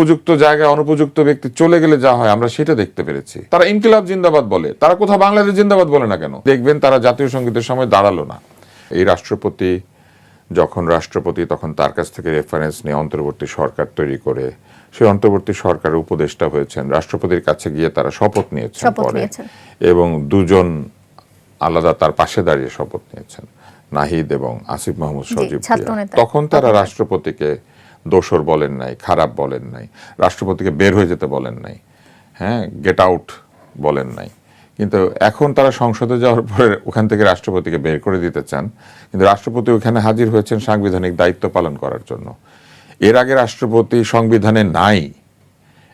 উপযুক্ত জায়গায় অনুপযুক্ত ব্যক্তি চলে গেলে যা হয় আমরা সেটা দেখতে পেরেছি। তারা ইনকিলাব জিন্দাবাদ বলে, তারা কোথাও বাংলাদেশ জিন্দাবাদ বলে না কেন? দেখবেন তারা জাতীয় সংগীতের সময় দাঁড়ালো না। এই রাষ্ট্রপতি যখন রাষ্ট্রপতি তখন তার কাছ থেকে রেফারেন্স নিয়ে অন্তর্বর্তী সরকার তৈরি করে সেই অন্তর্বর্তী সরকারের উপদেষ্টা হয়েছেন, রাষ্ট্রপতির কাছে গিয়ে তারা শপথ নিয়েছেন পরে, এবং দুজন আলাদা তার পাশে দাঁড়িয়ে শপথ নিয়েছেন, নাহিদ এবং আসিফ মাহমুদ সজীব। তখন তারা রাষ্ট্রপতিকে দোষর বলেন নাই, খারাপ বলেন নাই, রাষ্ট্রপতিকে বের হয়ে যেতে বলেন নাই, হ্যাঁ, গেট আউট বলেন নাই। কিন্তু এখন তারা সংসদে যাওয়ার পরে ওখান থেকে রাষ্ট্রপতিকে বের করে দিতে চান, কিন্তু রাষ্ট্রপতি ওখানে হাজির হয়েছেন সাংবিধানিক দায়িত্ব পালন করার জন্য। এর আগে রাষ্ট্রপতি সংবিধানে নাই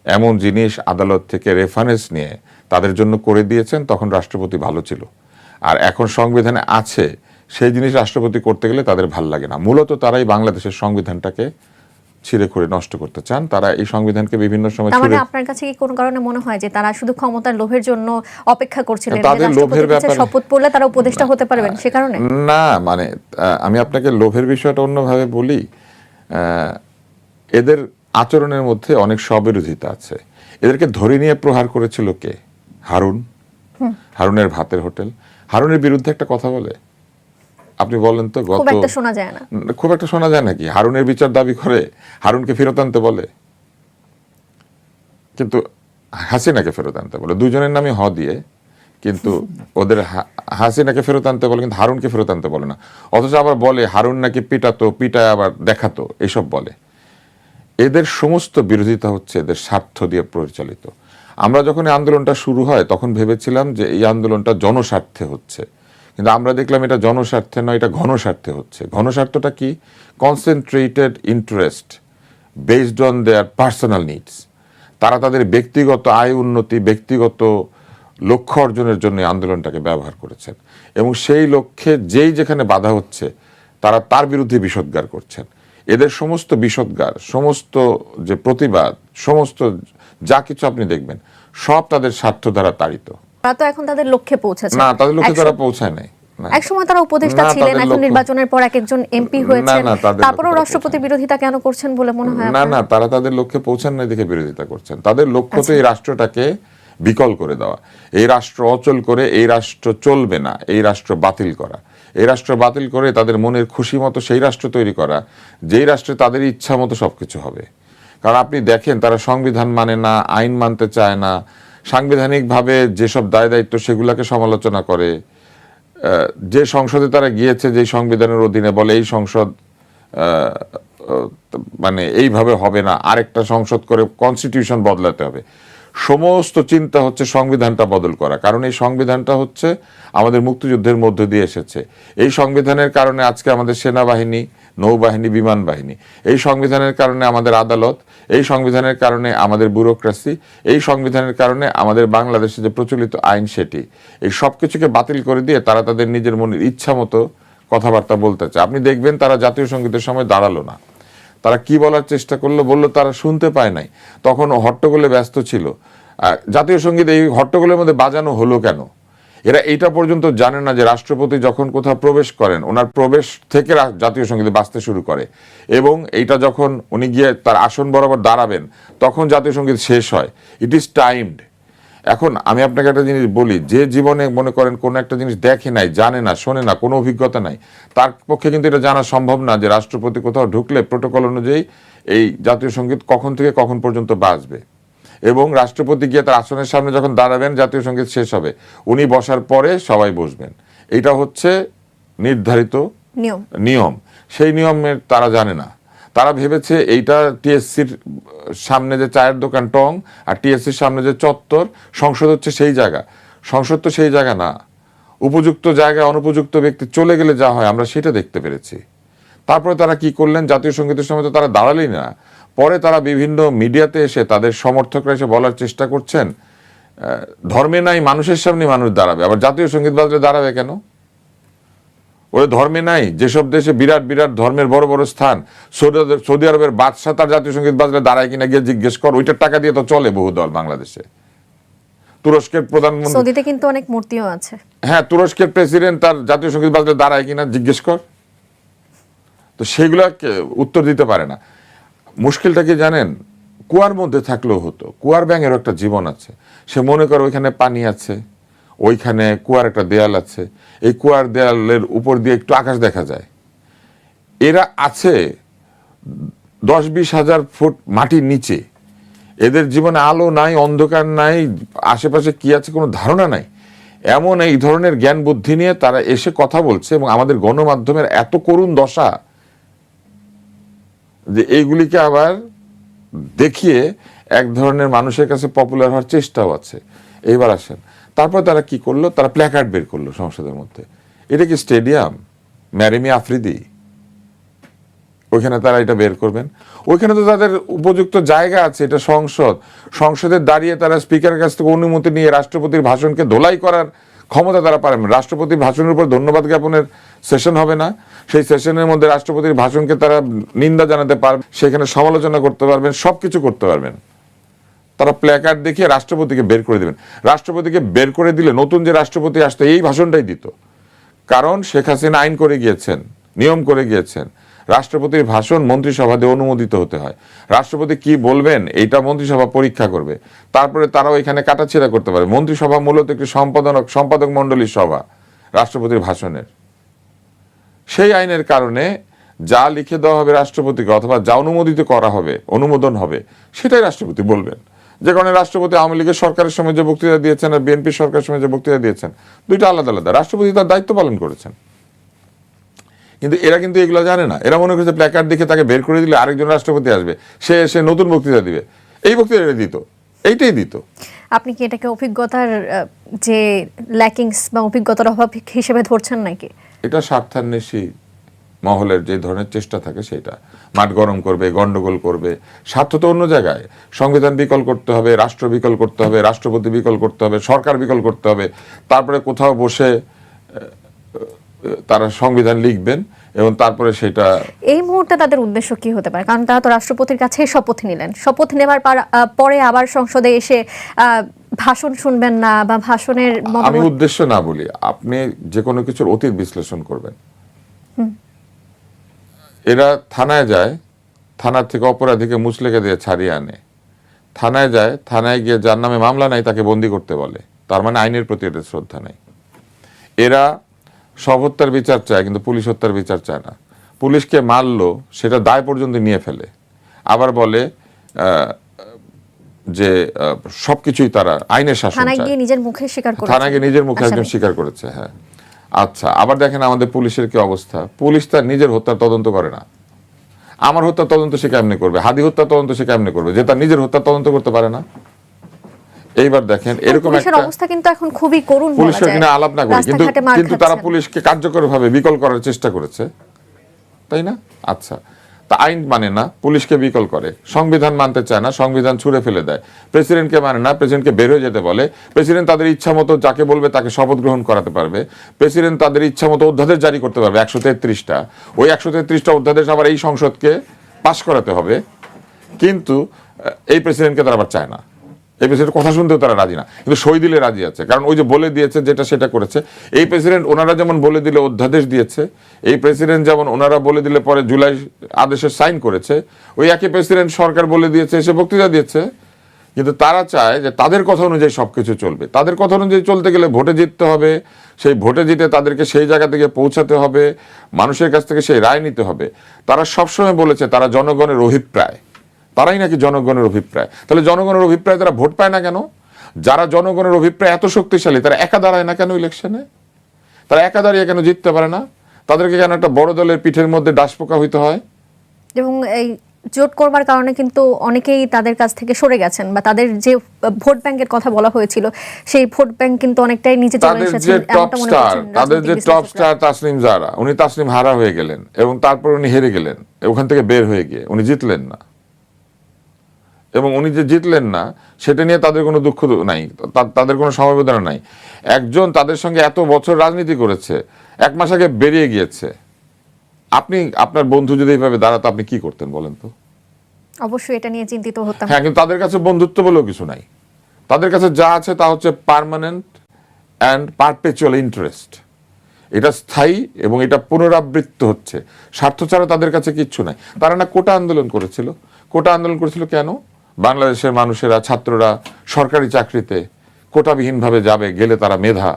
এমন জিনিস আদালত থেকে রেফারেন্স নিয়ে তাদের জন্য করে দিয়েছেন, তখন রাষ্ট্রপতি ভালো ছিল। আর এখন সংবিধানে আছে সেই জিনিস রাষ্ট্রপতি করতে গেলে তাদের ভাল লাগে না। মূলত তারাই বাংলাদেশের সংবিধানটাকে ছিঁড়ে করে নষ্ট করতে চান। তারা এই সংবিধানকে বিভিন্ন সময় মানে আপনার কাছে কি কোন কারণে মনে হয় যে তারা শুধু ক্ষমতার লোভের জন্য অপেক্ষা করছিলেন, তাদের লোভের ব্যাপারে শপথ পড়লে তারা উপদেষ্টা হতে পারবেন সে কারণে? না, মানে আমি আপনাকে লোভের বিষয়টা অন্যভাবে বলি। এদের আচরণের মধ্যে অনেক স্ববিরোধিতা আছে। এদেরকে ধরে নিয়ে প্রহার করেছিল কে? হারুনের ভাতের হোটেল। হারুনের বিরুদ্ধে একটা কথা বলে, আপনি বলেন তো? খুব একটা শোনা যায় না। খুব একটা শোনা যায় নাকি? হারুনের বিচার দাবি করে, হারুনকে ফেরত আনতে বলে, কিন্তু হাসিনাকে ফেরত আনতে বলে। দুজনের নামে হ দিয়ে, কিন্তু ওদের হাসিনাকে ফেরত আনতে বলে, কিন্তু হারুনকে ফেরত আনতে বলে না। অথচ আবার বলে হারুন নাকি পিটাতো, পিটায় আবার দেখাতো, এসব বলে। এদের সমস্ত বিরোধিতা হচ্ছে এদের স্বার্থ দিয়ে পরিচালিত। আমরা যখন এই আন্দোলনটা শুরু হয় তখন ভেবেছিলাম যে এই আন্দোলনটা জনস্বার্থে হচ্ছে, কিন্তু আমরা দেখলাম এটা জনস্বার্থে নয়, এটা ঘনস্বার্থে হচ্ছে। ঘনস্বার্থটা কি? Concentrated interest based on their personal needs. তারা তাদের ব্যক্তিগত আয় উন্নতি, ব্যক্তিগত লক্ষ্য অর্জনের জন্য আন্দোলনটাকে ব্যবহার করেছেন, এবং সেই লক্ষ্যে যেই যেখানে বাধা হচ্ছে তারা তার বিরুদ্ধে বিষোদ্গার করছেন। এদের সমস্ত বিষোদ্গার, সমস্ত যে প্রতিবাদ, সমস্ত যা কিছু আপনি দেখবেন সব তাদের স্বার্থ দ্বারা তাড়িত। তারা তো এখন তাদের লক্ষ্যে পৌঁছেছে না, তাদের লক্ষ্যে তারা পৌঁছায় নাই। এক সময় তারা উপদেষ্টা ছিলেন, এখন নির্বাচনের পর একজন এমপি হয়েছেন, তারপরেও রাষ্ট্রপতি বিরোধিতা কেন করছেন বলে মনে হয়? না না, তারা তাদের লক্ষ্যে পৌঁছান নাই দেখে বিরোধিতা করছেন। তাদের লক্ষ্য তো এই রাষ্ট্রটাকে বিকল করে দেওয়া, এই রাষ্ট্র অচল করে, এই রাষ্ট্র চলবে না, এই রাষ্ট্র বাতিল করা, এই রাষ্ট্র বাতিল করে তাদের মনের খুশি মতো সেই রাষ্ট্র তৈরি করা, যেই রাষ্ট্রে তাদের ইচ্ছা মতো সবকিছু হবে। কারণ আপনি দেখেন তারা সংবিধান মানে না, আইন মানতে চায় না, সাংবিধানিকভাবে যেসব দায় দায়িত্ব সেগুলোকে সমালোচনা করে। যে সংসদে তারা গিয়েছে, যে সংবিধানের অধীনে, বলে এই সংসদ মানে এইভাবে হবে না, আরেকটা সংসদ করে কনস্টিটিউশন বদলাতে হবে। সমস্ত চিন্তা হচ্ছে সংবিধানটা বদল করা, কারণ এই সংবিধানটা হচ্ছে আমাদের মুক্তিযুদ্ধের মধ্য দিয়ে এসেছে। এই সংবিধানের কারণে আজকে আমাদের সেনাবাহিনী, নৌবাহিনী, বিমান বাহিনী, এই সংবিধানের কারণে আমাদের আদালত, এই সংবিধানের কারণে আমাদের ব্যুরোক্রেসি, এই সংবিধানের কারণে আমাদের বাংলাদেশে যে প্রচলিত আইন সেটি, এই সব কিছুকে বাতিল করে দিয়ে তারা তাদের নিজের মনের ইচ্ছা মতো কথাবার্তা বলতে চায়। আপনি দেখবেন তারা জাতীয় সংগীতের সময় দাঁড়ালো না। তারা কি বলার চেষ্টা করলো, বললো তারা শুনতে পায় নাই, তখন হট্টগোলে ব্যস্ত ছিল। জাতীয় সংগীত এই হট্টগোলের মধ্যে বাজানো হলো কেন? এরা এইটা পর্যন্ত জানে না যে রাষ্ট্রপতি যখন কোথাও প্রবেশ করেন, ওনার প্রবেশ থেকে জাতীয় সংগীত বাজতে শুরু করে, এবং এইটা যখন উনি গিয়ে তার আসন বরাবর দাঁড়াবেন তখন জাতীয় সংগীত শেষ হয়। It is timed. এখন আমি আপনাকে একটা জিনিস বলি, যে জীবনে মনে করেন কোনো একটা জিনিস দেখে নাই, জানে না, শোনে না, কোনো অভিজ্ঞতা নাই, তার পক্ষে কিন্তু এটা জানা সম্ভব না যে রাষ্ট্রপতি কোথাও ঢুকলে প্রোটোকল অনুযায়ী এই জাতীয় সংগীত কখন থেকে কখন পর্যন্ত বাজবে, এবং রাষ্ট্রপতি গিয়ে তার আসনের সামনে যখন দাঁড়াবেন জাতীয় সংগীত শেষ হবে, উনি বসার পরে সবাই বসবেন। এটা হচ্ছে নির্ধারিত নিয়ম। সেই নিয়মের তারা জানে না। তারা ভেবেছে এইটা টিএসসির সামনে যে চায়ের দোকান টং, আর টিএসসির সামনে যে চত্বর, সংসদ হচ্ছে সেই জায়গা। সংসদ তো সেই জায়গা না। উপযুক্ত জায়গায় অনুপযুক্ত ব্যক্তি চলে গেলে যা হয় আমরা সেটা দেখতে পেরেছি। তারপরে তারা কি করলেন, জাতীয় সংগীতের সময় তো তারা দাঁড়ালেই না, পরে তারা বিভিন্ন মিডিয়াতে এসে তাদের সমর্থকরা এসে বলার চেষ্টা করছেন ধর্মে নাই, মানুষের সামনে মানুষ দাঁড়াবে, আবার জাতীয় সংগীত বাজলে দাঁড়াবে কেন? ওই ধর্মে নাই, যেসব দেশে বিরাট বিরাট ধর্মের বড় বড় স্থান, সৌদি আরবের বাদশাহ তার জাতীয় সংগীত বাজলে দাঁড়ায় কিনা গিয়ে জিজ্ঞেস কর, ওইটার টাকা দিয়ে তো চলে বহু দল বাংলাদেশে। তুরস্কের প্রধানমন্ত্রী, সৌদিতে কিন্তু অনেক মূর্তিও আছে, হ্যাঁ, তুরস্কের প্রেসিডেন্ট তার জাতীয় সংগীত বাজলে দাঁড়ায় কিনা জিজ্ঞেস কর। তো সেগুলা উত্তর দিতে পারে না। মুশকিলটা কি জানেন? কুয়ার মধ্যে থাকলেও হতো। কুয়ার ব্যাঙেরও একটা জীবন আছে। সে মনে করে ওইখানে পানি আছে, ওইখানে কুয়ার একটা দেয়াল আছে, এই কুয়ার দেয়ালের উপর দিয়ে একটু আকাশ দেখা যায়। এরা আছে 10-20 হাজার ফুট মাটির নিচে। এদের জীবনে আলো নাই, অন্ধকার নাই, আশেপাশে কি আছে কোনো ধারণা নাই। এমন এই ধরনের জ্ঞান বুদ্ধি নিয়ে তারা এসে কথা বলছে, এবং আমাদের গণমাধ্যমের এত করুণ দশা যে এইগুলিকে আবার দেখিয়ে এক ধরনের মানুষের কাছে পপুলার হওয়ার চেষ্টাও আছে। এইবার আসেন, তারপর তারা কি করলো, তারা প্ল্যাকার্ড বের করলো সংসদের মধ্যে। এটা কি স্টেডিয়াম, ম্যারিমি আফ্রিদি? ওইখানে তারা এটা বের করবেন? ওইখানে তো তাদের উপযুক্ত জায়গা আছে, এটা সংসদ। সংসদে দাঁড়িয়ে তারা স্পিকারের কাছ থেকে অনুমতি নিয়ে রাষ্ট্রপতির ভাষণকে ধোলাই করার ক্ষমতা তারা পারেন। রাষ্ট্রপতির ভাষণের উপর ধন্যবাদ জ্ঞাপনের সেশন হবে না, সেই সেশনের মধ্যে রাষ্ট্রপতির ভাষণকে তারা নিন্দা জানাতে পারবেন, সেখানে সমালোচনা করতে পারবেন, সবকিছু করতে পারবেন। তারা প্ল্যাকার্ড দেখিয়ে রাষ্ট্রপতিকে বের করে দেবেন। রাষ্ট্রপতিকে বের করে দিলে নতুন যে রাষ্ট্রপতি আসতো এই ভাষণটাই দিত, কারণ শেখ হাসিনা আইন করে গিয়েছেন, নিয়ম করে গিয়েছেন। রাষ্ট্রপতির ভাষণ মন্ত্রিসভা দিয়ে অনুমোদিত হতে হয়। রাষ্ট্রপতি কি বলবেন এইটা মন্ত্রিসভা পরীক্ষা করবে, তারপরে তারাও এখানে কাটাছেঁড়া করতে পারে। মন্ত্রিসভা মূলত একটি সম্পাদক মণ্ডলীর সভা রাষ্ট্রপতির ভাষণের। সেই আইনের কারণে যা লিখে দেওয়া হবে রাষ্ট্রপতিকে, অথবা যা অনুমোদিত করা হবে, অনুমোদন হবে, সেটাই রাষ্ট্রপতি বলবেন। যে কারণে রাষ্ট্রপতি আওয়ামী লীগের সরকারের সময় যে বক্তৃতা দিয়েছেন আর বিএনপি সরকারের সময় যে বক্তৃতা দিয়েছেন, দুইটা আলাদা আলাদা। রাষ্ট্রপতি তার দায়িত্ব পালন করেছেন, কিন্তু এরা কিন্তু এগুলো জানে না। এরা মনে করছে প্ল্যাকার্ড দেখে তাকে বের করে দিলে আরেকজন রাষ্ট্রপতি আসবে, সে এসে নতুন বক্তৃতা দিবে। এই বক্তৃতা দিত, এইটাই দিত। আপনি কি এটাকে অভিজ্ঞতার যে ল্যাকিংস বা অভিজ্ঞতার অভাব হিসেবে ধরছেন নাকি? এটা স্বার্থান্বেষী মহলের যে ধরনের চেষ্টা থাকে, সেটা মাঠ গরম করবে, গন্ডগোল করবে। স্বার্থ তো অন্য জায়গায়। সংবিধান বিকল করতে হবে, রাষ্ট্র বিকল করতে হবে, রাষ্ট্রপতি বিকল করতে হবে, সরকার বিকল করতে হবে। তারপরে কোথাও বসে তারা সংবিধান লিখবেন এবং তারপরে সেটা। এই মুহূর্তে তাদের উদ্দেশ্য কি হতে পারে? কারণ তারা তো রাষ্ট্রপতির কাছে শপথ নিলেন, শপথ নেবার পরে আবার সংসদে এসে ভাষণ শুনবেন না, বা ভাষণের আমি উদ্দেশ্য না বলি, আপনি যে কোনো কিছুর অতীত বিশ্লেষণ করবেন। এরা থানায় যায়, থানা থেকে অপরাধীকে মুচলেকে দিয়ে ছাড়িয়ে আনে। থানায় যায়, থানায় গিয়ে যার নামে মামলা নাই তাকে বন্দি করতে বলে। তার মানে আইনের প্রতি এদের শ্রদ্ধা নেই। এরা সব হত্যার বিচার চায়, কিন্তু পুলিশ হত্যার বিচার চায় না। পুলিশকে মারলো সেটা দায় পর্যন্ত নিয়ে ফেলে, আবার বলে যে সবকিছুই তারা আইনের শাসন চায়। থানায় গিয়ে নিজের মুখে স্বীকার করেছে, থানায় গিয়ে নিজের মুখে একজন স্বীকার করেছে। হ্যাঁ, আচ্ছা, আবার দেখেন আমাদের পুলিশের কি অবস্থা। পুলিশ তার নিজের হত্যার তদন্ত করে না। আমার হত্যার তদন্ত সে কেমনে করবে? হাদি হত্যার তদন্ত সে কেমনে করবে, যে তার নিজের হত্যার তদন্ত করতে পারে না? এইবার দেখেন এরকম একটা অবস্থা কিন্তু এখন খুবই করুণ। পুলিশের কিনা আলাপ না করি, কিন্তু তারা পুলিশকে কার্যকরভাবে বিকল করার চেষ্টা করেছে, তাই না? আচ্ছা, তা আইন মানে না, পুলিশকে বিকল করে। সংবিধান মানতে চায় না, সংবিধান ছুঁড়ে ফেলে দেয়। প্রেসিডেন্টকে মানে না, প্রেসিডেন্টকে বের হয়ে যেতে বলে। প্রেসিডেন্ট তাদের ইচ্ছা মতো যাকে বলবে তাকে শপথ গ্রহণ করাতে পারবে। প্রেসিডেন্ট তাদের ইচ্ছা মতো অধ্যাদেশ জারি করতে পারবে 133টা। ওই 133টা অধ্যাদেশ আবার এই সংসদকে পাশ করাতে হবে। কিন্তু এই প্রেসিডেন্টকে তারা আবার চায় না। এই প্রেসিডেন্ট কথা শুনতেও তারা রাজি না, কিন্তু সই দিলে রাজি আছে। কারণ ওই যে বলে দিয়েছে যেটা সেটা করেছে। এই প্রেসিডেন্ট ওনারা যেমন বলে দিলে অধ্যাদেশ দিয়েছে, এই প্রেসিডেন্ট যেমন ওনারা বলে দিলে পরে জুলাই আদেশে সাইন করেছে, ওই একই প্রেসিডেন্ট সরকার বলে দিয়েছে, এসে বক্তৃতা দিয়েছে। কিন্তু তারা চায় যে তাদের কথা অনুযায়ী সবকিছু চলবে। তাদের কথা অনুযায়ী চলতে গেলে ভোটে জিততে হবে, সেই ভোটে জিতে তাদেরকে সেই জায়গা থেকে পৌঁছাতে হবে, মানুষের কাছ থেকে সেই রায় নিতে হবে। তারা সবসময় বলেছে তারা জনগণের অভিপ্রায়, তারাই নাকি জনগণের অভিপ্রায়। তাহলে জনগণের অভিপ্রায় তারা ভোট পায় না কেন? যারা জনগণের অভিপ্রায় এত শক্তিশালী, তারা একা দাঁড়ায় না কেন ইলেকশনে? তারা একা দাঁড়িয়ে কেন জিততে পারে না? তাদেরকে কেন একটা বড় দলের পিঠের মধ্যে ডাসপোকা হইতে হয়? এবং এই জোট করবার কারণে কিন্তু অনেকেই তাদের কাছ থেকে সরে গেছেন, বা তাদের যে ভোট ব্যাংকের কথা বলা হয়েছিল সেই ভোট ব্যাংক কিন্তু অনেকটাই নিচে চলে এসেছে। তাদের যে টপ স্টার তাসনিম জাহরা, উনি তাসনিম হারা হয়ে গেলেন এবং তারপর উনি হেরে গেলেন, ওখান থেকে বের হয়ে গিয়ে উনি জিতলেন না। এবং উনি যে জিতলেন না সেটা নিয়ে তাদের কোনো দুঃখ নাই, তাদের কোনো সমবেদনা নাই। একজন তাদের সঙ্গে এত বছর রাজনীতি করেছে, 1 মাস আগে বেরিয়ে গিয়েছে। আপনি আপনার বন্ধু যদি এইভাবে দাঁড়াতো, আপনি কি করতেন বলেন তো? অবশ্যই এটা নিয়ে চিন্তিত হতাম। হ্যাঁ, কিন্তু তাদের কাছে বন্ধুত্ব বলেও কিছু নাই। তাদের কাছে যা আছে তা হচ্ছে পার্মানেন্ট অ্যান্ড পারপেচুয়াল ইন্টারেস্ট। এটা স্থায়ী এবং এটা পুনরাবৃত্ত হচ্ছে। স্বার্থ ছাড়া তাদের কাছে কিচ্ছু নাই। তারা না কোটা আন্দোলন করেছিল। কোটা আন্দোলন করেছিল কেন? বাংলাদেশের মানুষেরা, ছাত্ররা সরকারি চাকরিতে কোটাবিহীনভাবে যাবে, গেলে তারা মেধা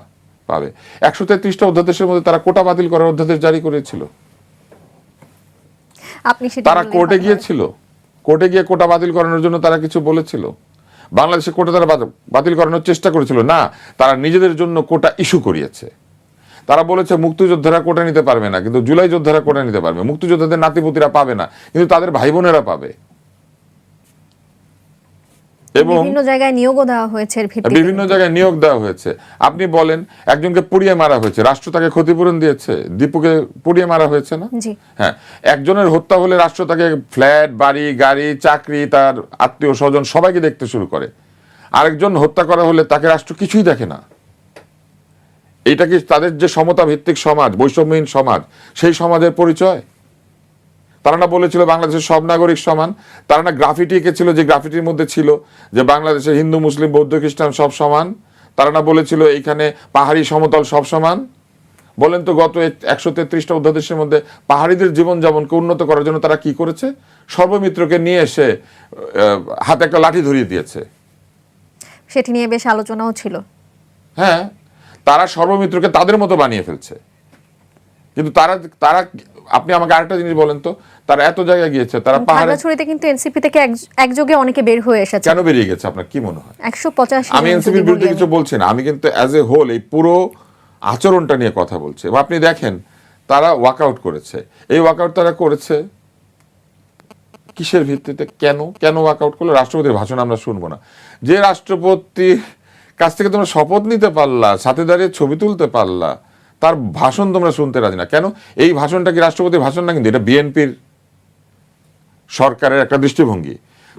পাবে। 133টা অধ্যাদেশের মধ্যে তারা কোটা বাতিল করার অধ্যাদেশ জারি করেছিল। আপনি সেটা তারা বললেই কোর্টে ভালো হয়। গিয়েছিল, কোর্টে গিয়ে কোটা বাতিল করানোর জন্য তারা কিছু বলেছিল? বাংলাদেশে কোটা তারা বাতিল করানোর চেষ্টা করেছিল না, তারা নিজেদের জন্য কোটা ইস্যু করিয়েছে। তারা বলেছে মুক্তিযোদ্ধারা কোটা নিতে পারবে না, কিন্তু জুলাই যোদ্ধারা কোটা নিতে পারবে। মুক্তিযোদ্ধাদের নাতিপুতিরা পাবে না, কিন্তু তাদের ভাই বোনেরা পাবে। এবং বিভিন্ন জায়গায় নিয়োগও দেওয়া হয়েছে এর ভিত্তিতে। বিভিন্ন জায়গায় নিয়োগ দেওয়া হয়েছে। আপনি বলেন, একজনকে পুড়িয়ে মারা হয়েছে, রাষ্ট্র তাকে ক্ষতিপূরণ দিয়েছে? দীপুকে পুড়িয়ে মারা হয়েছে না? জি। হ্যাঁ, একজনের হত্যা হলে রাষ্ট্র তাকে ফ্ল্যাট, বাড়ি, গাড়ি, চাকরি, তার আত্মীয় স্বজন সবাইকে দেখতে শুরু করে। আরেকজন হত্যা করা হলে তাকে রাষ্ট্র কিছুই দেখে না। এটা কি তাদের যে সমতা ভিত্তিক সমাজ, বৈষম্যহীন সমাজ, সেই সমাজের পরিচয়? তারা না বলেছিল বাংলাদেশের সব নাগরিক সমান? তারা না গ্রাফিটি এঁকেছিল, যে গ্রাফিটির মধ্যে ছিল যে বাংলাদেশের হিন্দু, মুসলিম, বৌদ্ধ, খ্রিস্টান সব সমান? তারা না বলেছিল এইখানে পাহাড়ি, সমতল সব সমান? বলেন তো, গত 133টা অধ্যাদেশের মধ্যে পাহাড়িদের জীবনযাপনকে উন্নত করার জন্য তারা কি করেছে? সর্বমিত্রকে নিয়ে এসে হাতে একটা লাঠি ধরিয়ে দিয়েছে। সেটি নিয়ে বেশ আলোচনাও ছিল। হ্যাঁ, তারা সর্বমিত্রকে তাদের মতো বানিয়ে ফেলছে। কিন্তু তারা তারা আপনি আমাকে আরেকটা জিনিস বলেন তো, তারা এত জায়গায় গিয়েছে, তারা পাহাড়ে খাগড়াছড়িতে কিন্তু এনসিপি থেকে একযোগে অনেকে বের হয়ে এসেছে। কেন বেরিয়ে গেছে আপনার কি মনে হয়? 185 আমি এনসিপির বিরুদ্ধে কিছু বলছি না, আমি কিন্তু অ্যাজ এ হোল এই পুরো আচরণটা নিয়ে কথা বলছি। এবং আপনি দেখেন, তারা ওয়াকআউট করেছে। এই ওয়াকআউট তারা করেছে কিসের ভিত্তিতে? কেন ওয়াকআউট করলো? রাষ্ট্রপতির ভাষণ আমরা শুনবো না। যে রাষ্ট্রপতির কাছ থেকে তোমরা শপথ নিতে পারলা, সাথে দাঁড়িয়ে ছবি তুলতে পারলা, তার ভাষণ তোমরা শুনতে রাজি না কেন? এই ভাষণটা কি রাষ্ট্রপতির ভাষণ না, কিন্তু এটা বিএনপির সরকারের একটা দৃষ্টিভঙ্গি।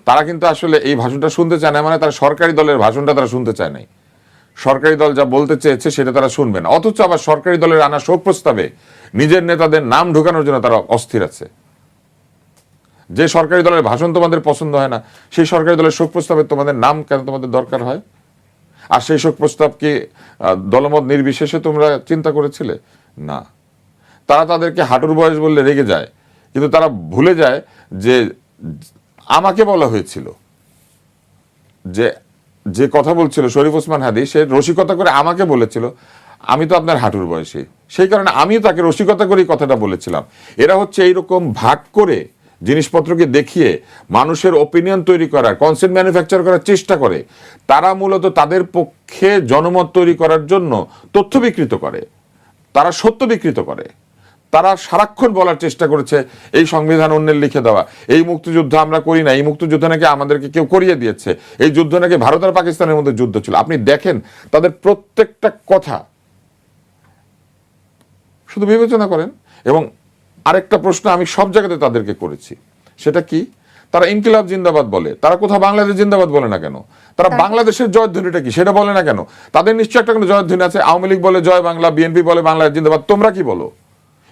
তারা কিন্তু আসলে এই ভাষণটা শুনতে চায় না, মানে তারা সরকারি দলের ভাষণটা তারা শুনতে চায় নাই। সরকারি দল যা বলতে চেয়েছে সেটা তারা শুনবে না। অথচ আবার সরকারি দলের আনা শোক প্রস্তাবে নিজের নেতাদের নাম ঢোকানোর জন্য তারা অস্থির আছে। যে সরকারি দলের ভাষণ তোমাদের পছন্দ হয় না, সেই সরকারি দলের শোক প্রস্তাবে তোমাদের নাম কেন তোমাদের দরকার হয়? আর সেই শোক প্রস্তাব কি দলমত নির্বিশেষে তোমরা চিন্তা করেছিলে? না। তারা তাদেরকে হাঁটুর বয়স বললে রেগে যায়, কিন্তু তারা ভুলে যায় যে আমাকে বলা হয়েছিল, যে যে কথা বলছিল শরীফ ওসমান হাদি, সে রসিকতা করে আমাকে বলেছিল আমি তো আপনার হাঁটুর বয়সী, সেই কারণে আমিও তাকে রসিকতা করেই কথাটা বলেছিলাম। এরা হচ্ছে এইরকম ভাগ করে জিনিসপত্রকে দেখিয়ে মানুষের ওপিনিয়ন তৈরি করার, কনসেন্ট ম্যানুফ্যাকচার করার চেষ্টা করে। তারা মূলত তাদের পক্ষে জনমত তৈরি করার জন্য তথ্য বিকৃত করে, তারা সত্য বিকৃত করে। তারা সারাক্ষণ বলার চেষ্টা করেছে এই সংবিধান অন্যের লিখে দেওয়া, এই মুক্তিযুদ্ধ আমরা করি না, এই মুক্তিযুদ্ধ নাকি আমাদেরকে কেউ করিয়ে দিয়েছে, এই যুদ্ধ নাকি ভারত আর পাকিস্তানের মধ্যে যুদ্ধ ছিল। আপনি দেখেন তাদের প্রত্যেকটা কথা, শুধু বিবেচনা করেন। এবং আরেকটা প্রশ্ন আমি সব জায়গাতে তাদেরকে করেছি, সেটা কি? তারা ইনকিলাব জিন্দাবাদ বলে, তারা কোথাও বাংলাদেশ জিন্দাবাদ বলে না কেন? তারা বাংলাদেশের জয়ধ্বনিটা কি সেটা বলে না কেন? তাদের নিশ্চয় একটা কোনো জয়ধ্বনি আছে। আওয়ামী লীগ বলে জয় বাংলা, বিএনপি বলে বাংলাদেশ জিন্দাবাদ, তোমরা কি বলো?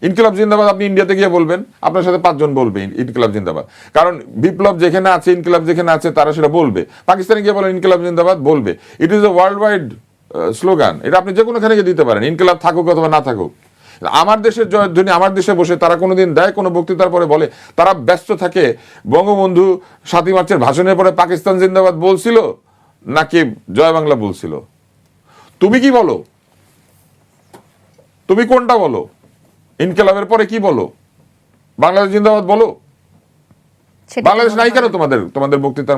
ইনকিলাব জিন্দাবাদ আপনি ইন্ডিয়াতে গিয়ে বলবেন, আপনার সাথে 5 জন বলবে ইনকিলাব জিন্দাবাদ, কারণ বিপ্লব যেখানে আছে, ইনকিলাব যেখানে আছে, তারা সেটা বলবে। পাকিস্তানে গিয়ে বলেন ইনকিলাব জিন্দাবাদ, বলবে। It is a world wide slogan, এটা আপনি যে কোনোখানে গিয়ে দিতে পারেন, ইনকিলাব থাকুক অথবা না থাকুক। আমার দেশের জয়ধ্বনি আমার দেশে বসে তারা কোনোদিন দেয়, কোনো বক্তৃতার পরে বলে? তারা ব্যস্ত থাকে বঙ্গবন্ধু 7ই মার্চের ভাষণের পরে পাকিস্তান জিন্দাবাদ বলছিল নাকি জয় বাংলা বলছিল? তুমি কি বলো? তুমি কোনটা বলো? ইনকিলাবের পরে কি বলো? বাংলাদেশ জিন্দাবাদ বলো? বাংলাদেশ নাই কেন তোমাদের বক্তৃতার